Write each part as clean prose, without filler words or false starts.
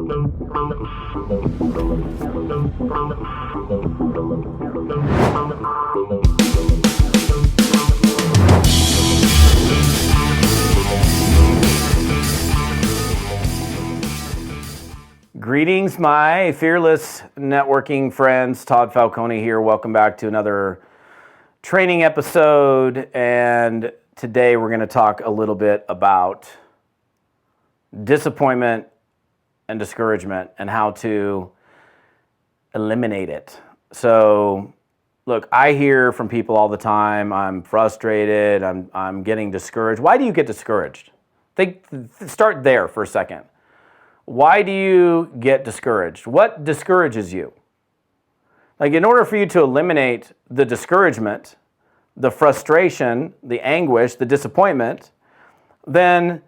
Greetings, my fearless networking friends. Todd Falcone here. Welcome back to another training episode. And today we're going to talk a little bit about disappointment and discouragement and how to eliminate it. So, look, I hear from people all the time, I'm frustrated, I'm getting discouraged. Why do you get discouraged? Start there for a second. Why do you get discouraged? What discourages you? Like, in order for you to eliminate the discouragement, the frustration, the anguish, the disappointment, then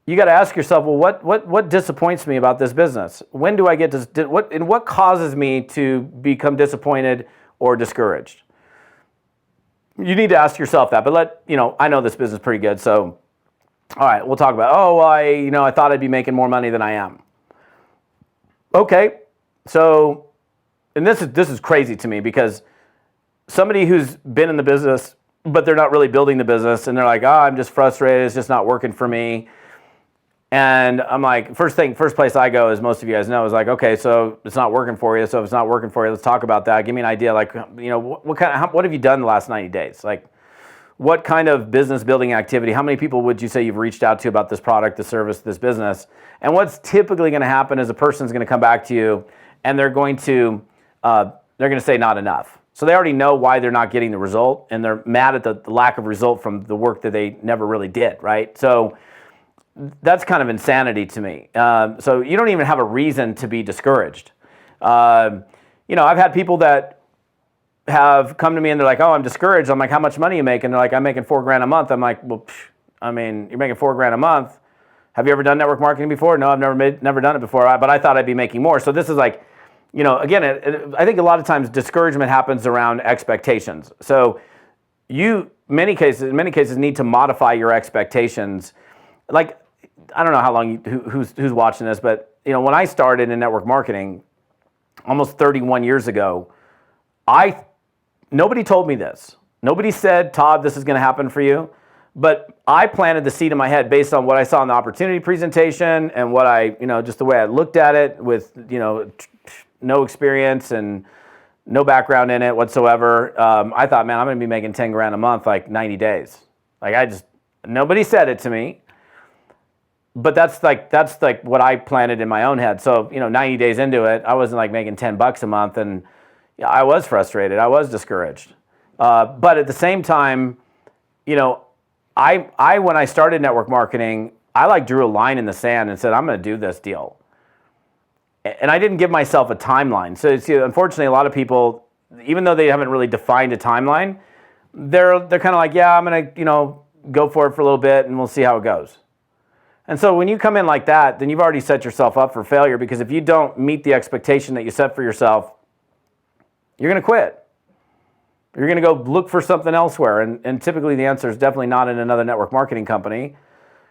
you got to ask yourself, well, what disappoints me about this business? When do I get what causes me to become disappointed or discouraged? You need to ask yourself that. But I know this business pretty good, so all right, we'll talk about, I thought I'd be making more money than I am. Okay, so, and this is crazy to me because somebody who's been in the business, but they're not really building the business, and they're like, I'm just frustrated, it's just not working for me. And I'm like, first place I go, as most of you guys know, is like, okay, so it's not working for you. So if it's not working for you, let's talk about that. Give me an idea, like, what have you done the last 90 days? Like, what kind of business building activity, how many people would you say you've reached out to about this product, this service, this business? And what's typically going to happen is a person's going to come back to you and they're going to say not enough. So they already know why they're not getting the result, and they're mad at the lack of result from the work that they never really did, right? So that's kind of insanity to me. So you don't even have a reason to be discouraged. I've had people that have come to me and they're like, I'm discouraged. I'm like, how much money are you making? They're like, I'm making $4,000 a month. I'm like, well, you're making $4,000 a month. Have you ever done network marketing before? No, I've never done it before, but I thought I'd be making more. So this is like, again, I think a lot of times discouragement happens around expectations. So in many cases need to modify your expectations. Like, I don't know how long who's watching this, but when I started in network marketing almost 31 years ago, nobody told me this. Nobody said, Todd, this is going to happen for you. But I planted the seed in my head based on what I saw in the opportunity presentation and what just the way I looked at it with, no experience and no background in it whatsoever. I thought, man, I'm going to be making $10,000 a month, like 90 days. Like nobody said it to me. But that's like what I planted in my own head. So, 90 days into it, I wasn't like making $10 a month, and I was frustrated. I was discouraged. But at the same time, I when I started network marketing, I drew a line in the sand and said, I'm going to do this deal. And I didn't give myself a timeline. So unfortunately, a lot of people, even though they haven't really defined a timeline, they're kind of like, yeah, I'm going to, go for it for a little bit and we'll see how it goes. And so when you come in like that, then you've already set yourself up for failure, because if you don't meet the expectation that you set for yourself, you're going to quit. You're going to go look for something elsewhere. And typically the answer is definitely not in another network marketing company.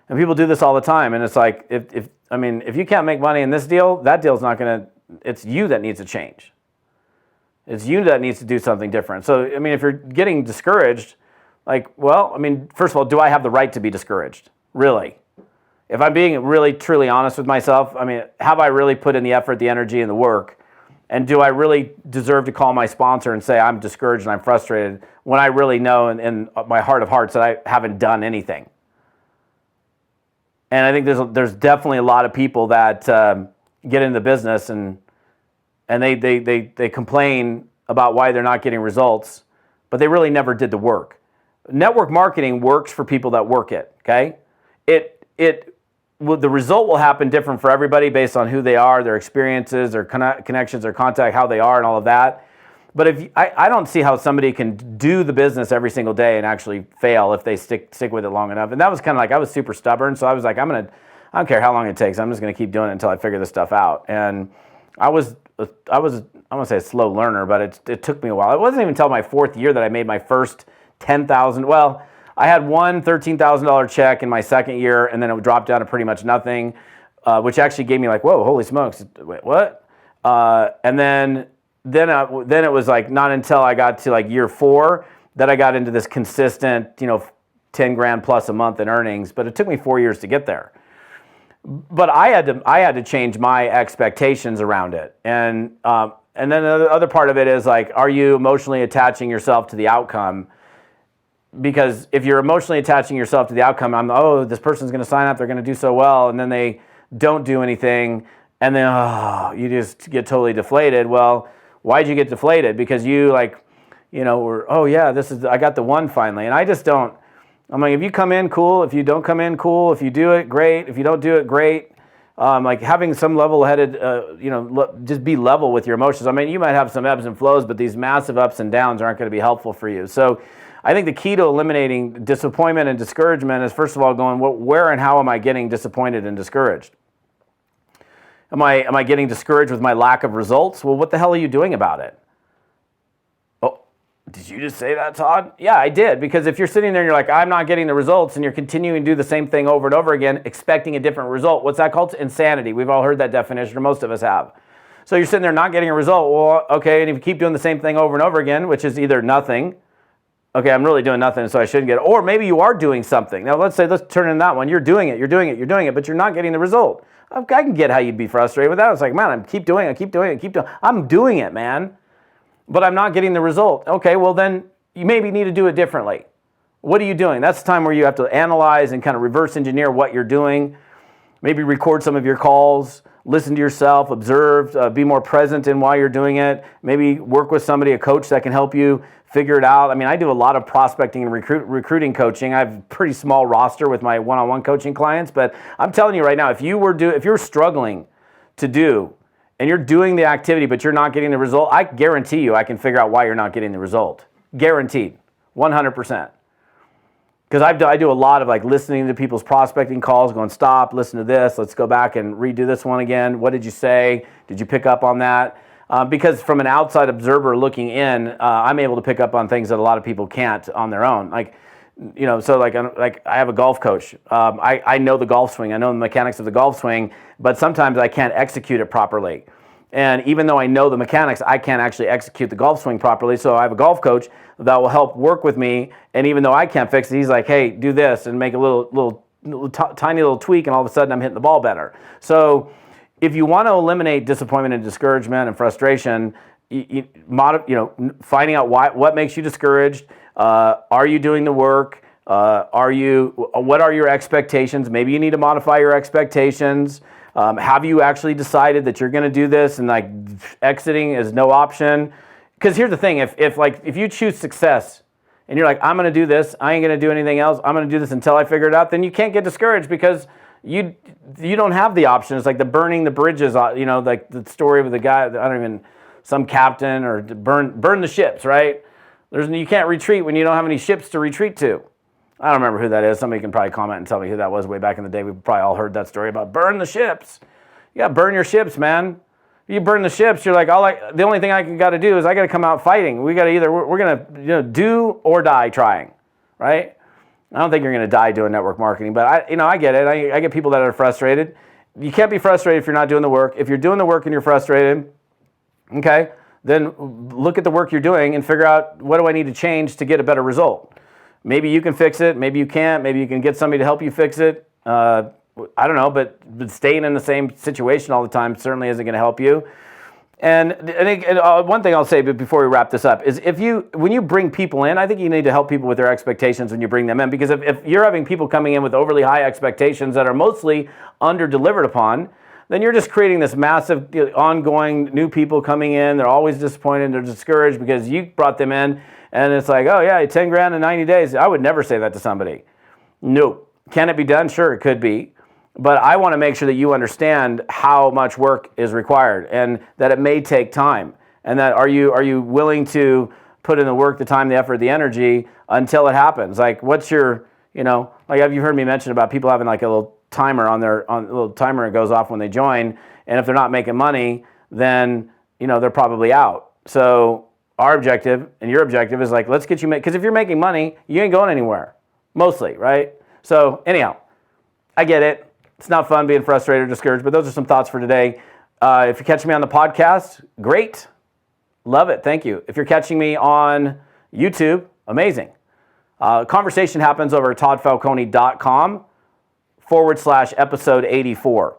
And people do this all the time. And it's like, if you can't make money in this deal, that deal's not going to, it's you that needs to change. It's you that needs to do something different. So, if you're getting discouraged, first of all, do I have the right to be discouraged? Really? If I'm being really, truly honest with myself, have I really put in the effort, the energy, and the work? And do I really deserve to call my sponsor and say I'm discouraged and I'm frustrated when I really know in my heart of hearts that I haven't done anything? And I think there's definitely a lot of people that get into the business and they complain about why they're not getting results, but they really never did the work. Network marketing works for people that work it. Okay, the result will happen different for everybody based on who they are, their experiences, their connections, their contact, how they are, and all of that. But I don't see how somebody can do the business every single day and actually fail if they stick with it long enough. And that was kind of like, I was super stubborn, so I was like, I don't care how long it takes. I'm just going to keep doing it until I figure this stuff out. And I want to say a slow learner, but it took me a while. It wasn't even until my fourth year that I made my first $10,000. Well, I had one $13,000 check in my second year, and then it dropped down to pretty much nothing. which actually gave me like, whoa, holy smokes, wait, what? And then it was like not until I got to like year 4 that I got into this consistent, 10 grand plus a month in earnings. But it took me 4 years to get there. But I had to change my expectations around it. And then the other part of it is like, are you emotionally attaching yourself to the outcome? Because if you're emotionally attaching yourself to the outcome, this person's going to sign up, they're going to do so well, and then they don't do anything, and then you just get totally deflated. Well, why'd you get deflated? Because you I got the one finally. And I just don't. I'm like, if you come in, cool. If you don't come in, cool. If you do it, great. If you don't do it, great. Like having some level-headed, just be level with your emotions. I mean, you might have some ebbs and flows, but these massive ups and downs aren't going to be helpful for you. So I think the key to eliminating disappointment and discouragement is, first of all, going, where and how am I getting disappointed and discouraged? Am I getting discouraged with my lack of results? Well, what the hell are you doing about it? Oh, did you just say that, Todd? Yeah, I did. Because if you're sitting there and you're like, I'm not getting the results, and you're continuing to do the same thing over and over again, expecting a different result, what's that called? Insanity. We've all heard that definition, or most of us have. So you're sitting there not getting a result. Well, okay, and if you keep doing the same thing over and over again, which is either nothing, okay, I'm really doing nothing, so I shouldn't get it. Or maybe you are doing something. Now, let's turn in that one. You're doing it, but you're not getting the result. I can get how you'd be frustrated with that. It's like, man, I'm doing it, man. But I'm not getting the result. Okay, well then you maybe need to do it differently. What are you doing? That's the time where you have to analyze and kind of reverse engineer what you're doing. Maybe record some of your calls, listen to yourself, observe, be more present in why you're doing it. Maybe work with somebody, a coach that can help you figure it out. I mean, I do a lot of prospecting and recruiting coaching. I have a pretty small roster with my one-on-one coaching clients, but I'm telling you right now, if you're struggling to do, and you're doing the activity, but you're not getting the result, I guarantee you I can figure out why you're not getting the result. Guaranteed, 100%. Because I do a lot of like listening to people's prospecting calls, going, stop, listen to this, let's go back and redo this one again. What did you say? Did you pick up on that? Because from an outside observer looking in, I'm able to pick up on things that a lot of people can't on their own. Like I have a golf coach. I know the golf swing. I know the mechanics of the golf swing, but sometimes I can't execute it properly. And even though I know the mechanics, I can't actually execute the golf swing properly. So I have a golf coach that will help work with me. And even though I can't fix it, he's like, hey, do this and make a tiny little tweak, and all of a sudden I'm hitting the ball better. So if you want to eliminate disappointment and discouragement and frustration, finding out what makes you discouraged. Are you doing the work? What are your expectations? Maybe you need to modify your expectations. Have you actually decided that you're going to do this, and like exiting is no option? Because here's the thing: if you choose success and you're like, I'm going to do this, I ain't going to do anything else, I'm going to do this until I figure it out, then you can't get discouraged because you don't have the option. It's like the burning the bridges, like the story of the guy, some captain, or burn the ships, right? You can't retreat when you don't have any ships to retreat to. I don't remember who that is. Somebody can probably comment and tell me who that was way back in the day. We've probably all heard that story about burn the ships. You got to burn your ships, man. You burn the ships, you're like, the only thing I got to do is I got to come out fighting. We got to we're going to do or die trying, right? I don't think you're going to die doing network marketing, but I get it. I get people that are frustrated. You can't be frustrated if you're not doing the work. If you're doing the work and you're frustrated, okay, then look at the work you're doing and figure out, what do I need to change to get a better result? Maybe you can fix it. Maybe you can't. Maybe you can get somebody to help you fix it. I don't know, but staying in the same situation all the time certainly isn't going to help you. And one thing I'll say before we wrap this up is when you bring people in, I think you need to help people with their expectations when you bring them in. Because if you're having people coming in with overly high expectations that are mostly under-delivered upon, then you're just creating this massive, ongoing new people coming in. They're always disappointed. They're discouraged because you brought them in. And it's like, oh yeah, 10 grand in 90 days. I would never say that to somebody. No. Can it be done? Sure, it could be. But I want to make sure that you understand how much work is required and that it may take time. And that are you willing to put in the work, the time, the effort, the energy until it happens? Like, what's your, like, have you heard me mention about people having like a little timer a little timer that goes off when they join, and if they're not making money, then they're probably out. So our objective and your objective is like, let's get you because if you're making money, you ain't going anywhere, mostly, right? So anyhow, I get it. It's not fun being frustrated or discouraged, but those are some thoughts for today. If you're catching me on the podcast, great. Love it. Thank you. If you're catching me on YouTube, amazing. Conversation happens over at toddfalcone.com/episode 84.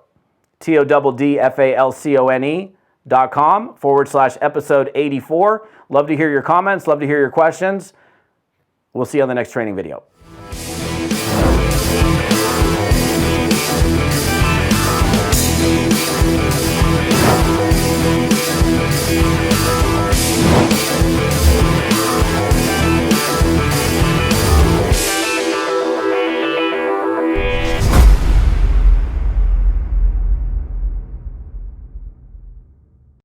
TODDFALCONE.com/episode 84. Love to hear your comments. Love to hear your questions. We'll see you on the next training video.